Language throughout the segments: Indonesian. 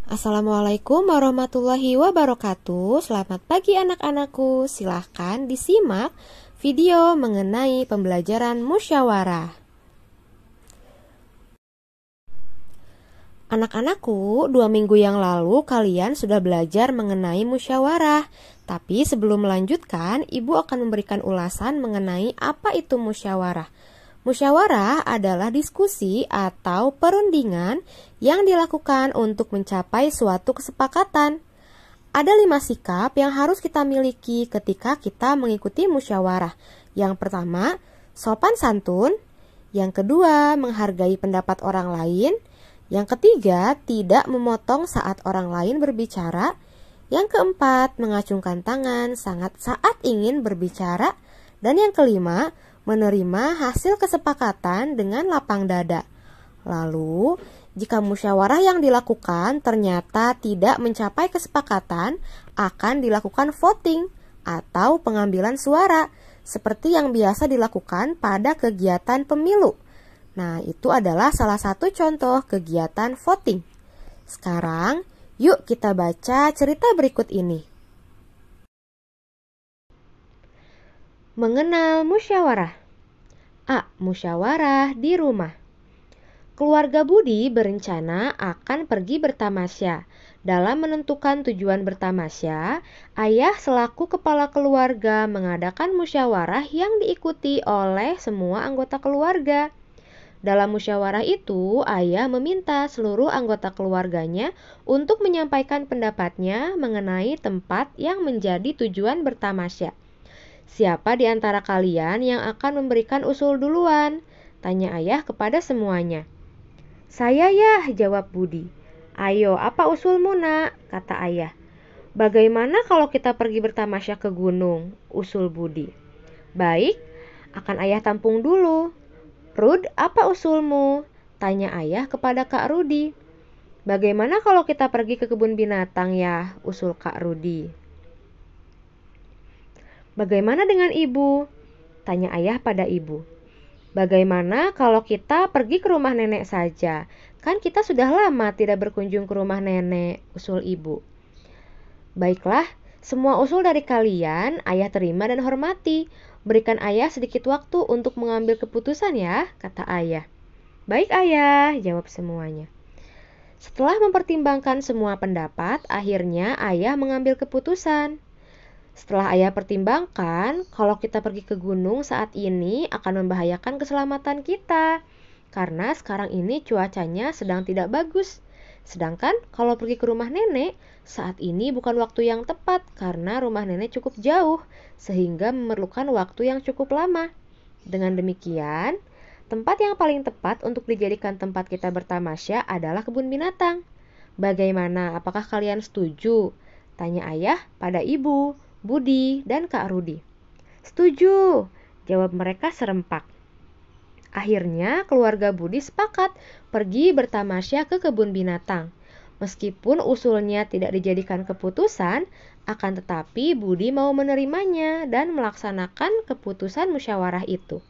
Assalamualaikum warahmatullahi wabarakatuh. Selamat pagi anak-anakku. Silahkan disimak video mengenai pembelajaran musyawarah. Anak-anakku, 2 minggu yang lalu kalian sudah belajar mengenai musyawarah. Tapi sebelum melanjutkan, Ibu akan memberikan ulasan mengenai apa itu musyawarah. Musyawarah adalah diskusi atau perundingan yang dilakukan untuk mencapai suatu kesepakatan. Ada 5 sikap yang harus kita miliki ketika kita mengikuti musyawarah. Yang pertama, sopan santun. Yang kedua, menghargai pendapat orang lain. Yang ketiga, tidak memotong saat orang lain berbicara. Yang keempat, mengacungkan tangan saat ingin berbicara. Dan yang kelima, menerima hasil kesepakatan dengan lapang dada. Lalu, jika musyawarah yang dilakukan ternyata tidak mencapai kesepakatan, akan dilakukan voting atau pengambilan suara, seperti yang biasa dilakukan pada kegiatan pemilu. Nah, itu adalah salah satu contoh kegiatan voting. Sekarang, yuk kita baca cerita berikut ini. Mengenal musyawarah. A. Musyawarah di rumah. Keluarga Budi berencana akan pergi bertamasya. Dalam menentukan tujuan bertamasya, ayah selaku kepala keluarga mengadakan musyawarah yang diikuti oleh semua anggota keluarga. Dalam musyawarah itu, ayah meminta seluruh anggota keluarganya untuk menyampaikan pendapatnya mengenai tempat yang menjadi tujuan bertamasya. Siapa di antara kalian yang akan memberikan usul duluan? Tanya ayah kepada semuanya. Saya ya, jawab Budi. Ayo, apa usulmu nak? Kata ayah. Bagaimana kalau kita pergi bertamasya ke gunung? Usul Budi. Baik, akan ayah tampung dulu. Rud, apa usulmu? Tanya ayah kepada Kak Rudi. Bagaimana kalau kita pergi ke kebun binatang ya? Usul Kak Rudi. Bagaimana dengan ibu? Tanya ayah pada ibu. Bagaimana kalau kita pergi ke rumah nenek saja? Kan kita sudah lama tidak berkunjung ke rumah nenek, usul ibu. Baiklah, semua usul dari kalian ayah terima dan hormati. Berikan ayah sedikit waktu untuk mengambil keputusan ya, kata ayah. Baik ayah, jawab semuanya. Setelah mempertimbangkan semua pendapat, akhirnya ayah mengambil keputusan. Setelah ayah pertimbangkan, kalau kita pergi ke gunung saat ini akan membahayakan keselamatan kita. Karena sekarang ini cuacanya sedang tidak bagus. Sedangkan kalau pergi ke rumah nenek, saat ini bukan waktu yang tepat karena rumah nenek cukup jauh, sehingga memerlukan waktu yang cukup lama. Dengan demikian, tempat yang paling tepat untuk dijadikan tempat kita bertamasya adalah kebun binatang. Bagaimana, apakah kalian setuju? Tanya ayah pada ibu, Budi, dan Kak Rudi. Setuju, jawab mereka serempak. Akhirnya keluarga Budi sepakat pergi bertamasya ke kebun binatang. Meskipun usulnya tidak dijadikan keputusan, akan tetapi Budi mau menerimanya dan melaksanakan keputusan musyawarah itu.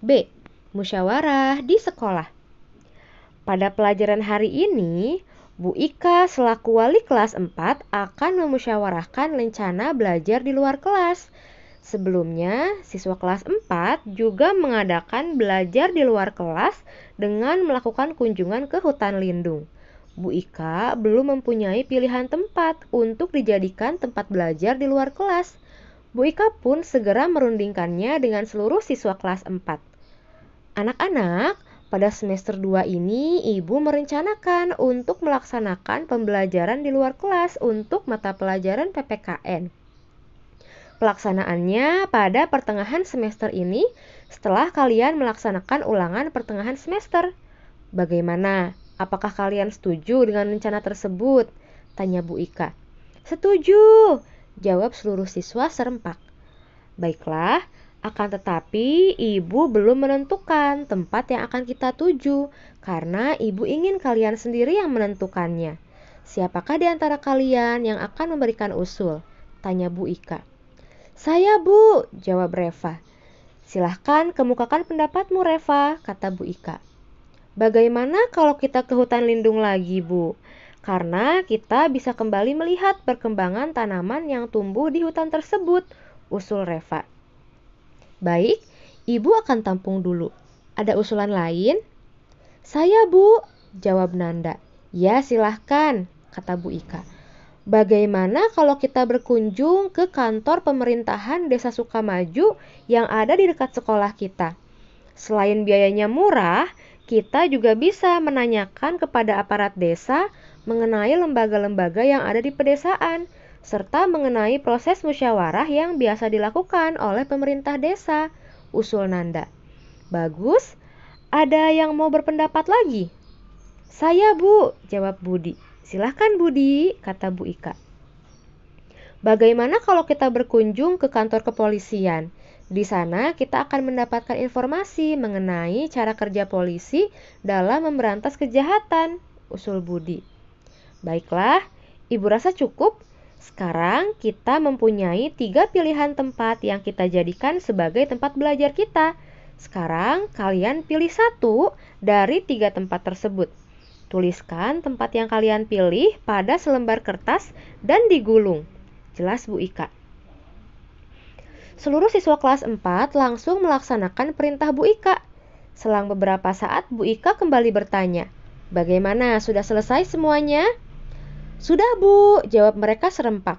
B. Musyawarah di sekolah. Pada pelajaran hari ini, Bu Ika selaku wali kelas 4 akan memusyawarahkan rencana belajar di luar kelas. Sebelumnya, siswa kelas 4 juga mengadakan belajar di luar kelas dengan melakukan kunjungan ke hutan lindung. Bu Ika belum mempunyai pilihan tempat untuk dijadikan tempat belajar di luar kelas. Bu Ika pun segera merundingkannya dengan seluruh siswa kelas 4. Anak-anak, pada semester 2 ini, Ibu merencanakan untuk melaksanakan pembelajaran di luar kelas untuk mata pelajaran PPKN. Pelaksanaannya pada pertengahan semester ini setelah kalian melaksanakan ulangan pertengahan semester. Bagaimana? Apakah kalian setuju dengan rencana tersebut? Tanya Bu Ika. Setuju, jawab seluruh siswa serempak. Baiklah, akan tetapi ibu belum menentukan tempat yang akan kita tuju karena ibu ingin kalian sendiri yang menentukannya. Siapakah di antara kalian yang akan memberikan usul? Tanya Bu Ika. Saya Bu, jawab Reva. Silahkan kemukakan pendapatmu Reva, kata Bu Ika. Bagaimana kalau kita ke hutan lindung lagi Bu? karena kita bisa kembali melihat perkembangan tanaman yang tumbuh di hutan tersebut, usul Reva. Baik, Ibu akan tampung dulu. Ada usulan lain? Saya, Bu, jawab Nanda. Ya, silahkan, kata Bu Ika. Bagaimana kalau kita berkunjung ke kantor pemerintahan Desa Sukamaju yang ada di dekat sekolah kita? Selain biayanya murah, kita juga bisa menanyakan kepada aparat desa mengenai lembaga-lembaga yang ada di pedesaan, serta mengenai proses musyawarah yang biasa dilakukan oleh pemerintah desa, usul Nanda. Bagus, ada yang mau berpendapat lagi? Saya, Bu, jawab Budi. Silahkan Budi, kata Bu Ika. Bagaimana kalau kita berkunjung ke kantor kepolisian? Di sana kita akan mendapatkan informasi mengenai cara kerja polisi dalam memberantas kejahatan, usul Budi. Baiklah, Ibu rasa cukup? Sekarang kita mempunyai 3 pilihan tempat yang kita jadikan sebagai tempat belajar kita. Sekarang kalian pilih 1 dari 3 tempat tersebut. Tuliskan tempat yang kalian pilih pada selembar kertas dan digulung. Jelas Bu Ika. Seluruh siswa kelas 4 langsung melaksanakan perintah Bu Ika. Selang beberapa saat Bu Ika kembali bertanya, "Bagaimana, sudah selesai semuanya?" "Sudah, Bu," jawab mereka serempak.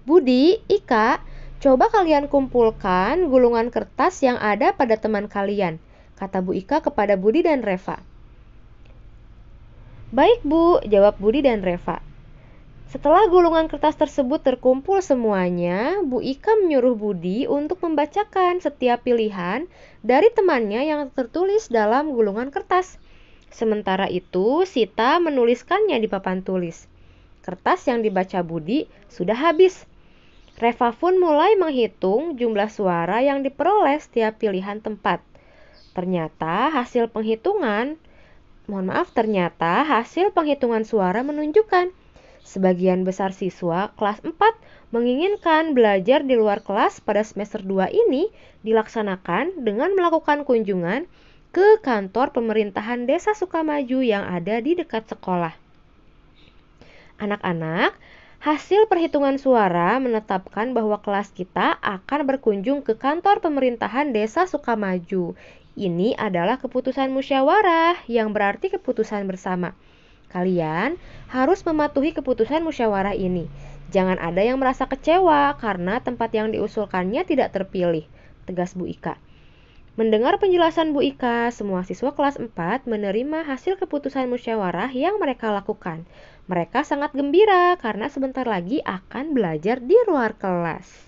"Budi, Ika, coba kalian kumpulkan gulungan kertas yang ada pada teman kalian," kata Bu Ika kepada Budi dan Reva. "Baik, Bu," jawab Budi dan Reva. Setelah gulungan kertas tersebut terkumpul semuanya, Bu Ika menyuruh Budi untuk membacakan setiap pilihan dari temannya yang tertulis dalam gulungan kertas. Sementara itu, Sita menuliskannya di papan tulis. Kertas yang dibaca Budi sudah habis. Reva pun mulai menghitung jumlah suara yang diperoleh setiap pilihan tempat. Ternyata hasil penghitungan suara menunjukkan sebagian besar siswa kelas 4 menginginkan belajar di luar kelas pada semester 2 ini dilaksanakan dengan melakukan kunjungan ke kantor pemerintahan Desa Sukamaju yang ada di dekat sekolah. Anak-anak, hasil perhitungan suara menetapkan bahwa kelas kita akan berkunjung ke kantor pemerintahan Desa Sukamaju. Ini adalah keputusan musyawarah yang berarti keputusan bersama. Kalian harus mematuhi keputusan musyawarah ini. Jangan ada yang merasa kecewa karena tempat yang diusulkannya tidak terpilih, tegas Bu Ika. Mendengar penjelasan Bu Ika, semua siswa kelas 4 menerima hasil keputusan musyawarah yang mereka lakukan. Mereka sangat gembira karena sebentar lagi akan belajar di luar kelas.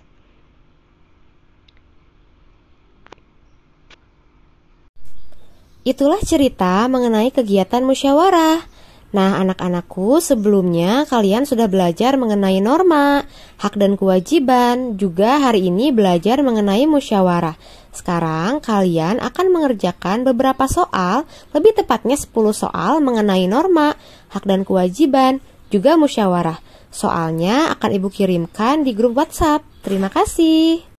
Itulah cerita mengenai kegiatan musyawarah. Nah, anak-anakku, sebelumnya kalian sudah belajar mengenai norma, hak dan kewajiban, juga hari ini belajar mengenai musyawarah. Sekarang kalian akan mengerjakan beberapa soal, lebih tepatnya 10 soal mengenai norma, hak dan kewajiban, juga musyawarah. Soalnya akan Ibu kirimkan di grup WhatsApp. Terima kasih.